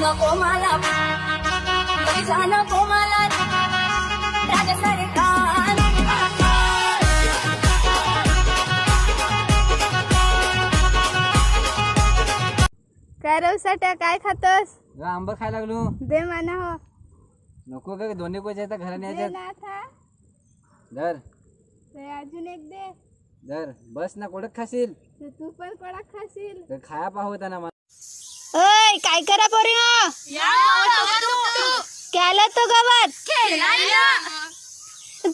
नको मला पैसा नको मला राजा सरकार काय रवसाट्या काय खातोस? आंबा खायला लागलो. दे म्हणा हो. नको का दोन्ही पैसे आता घरा दे न्यायचे. ना था. धर ते अजून एक दे. धर बस ना कोडक खाशील तर तू पण कडक खाशील. तर खाया पाहता ना मला. ओय काय करा पोरी हो? केला तो गावात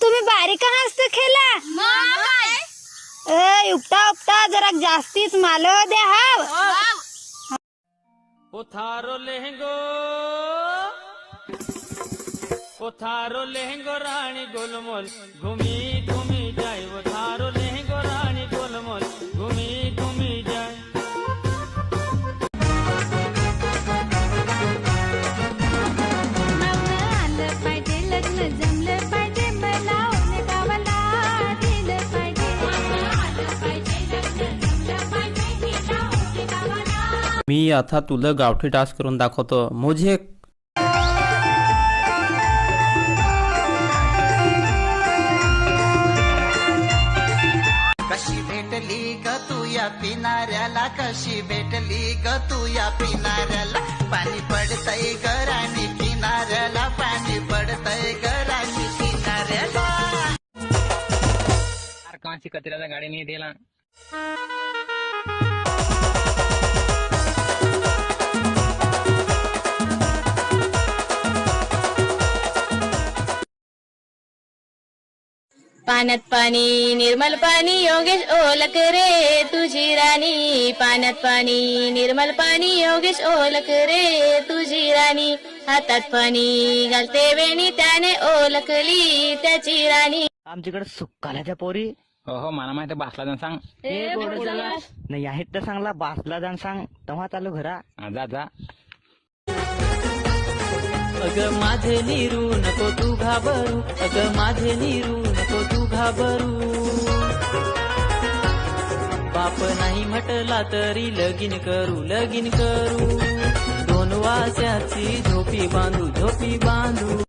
तुम्ही बारीक हसत खेळा. ए उपटा उपटा जरा जास्तीच माल दे हाव. थारो लेहंगो राणी गोलमोल घूमी घूमी जाय. वो थारो लेहंगो राणी गोलमोल घूमी घूमी जाय. आलं पाहिजे लग्न जमलं पाहिजे मला गावाला दिलं पाहिजे. मी आता तुला गावठी डान्स करून दाखवतो. मुझे कशी भेटली ग तू या पिणाऱ्याला, कशी भेटली ग तू या पिणाऱ्याला. पाणी पडतय गराणी किनाऱ्याला, पाणी पडतय गराणी किनाऱ्याला. कोणची कचऱ्याचा गाडी नाही दिला. पाण्यात पाणी निर्मल पाणी योगेश ओळख रे तुझी राणी. पाण्यात पाणी निर्मल पाणी योगेश ओळख रे तुझी राणी. हातात पाणी घालते वेणी त्याने ओळखली त्याची राणी. आमच्याकडे सुक्काल्याच्या पोरी. हो मला माहिती बासला जाऊन सांग. नाही आहेत तर चांगला बासला जाण सांग. तेव्हा चालू घरा. जा जा. अग माझे नीरू नको तू घाबरू. अग माझे नीरू नको तू घाबरू. बाप नाही म्हटला तरी लगीन करू लगीन करू. दोन वास्याची झोपी बांधू झोपी बांधू.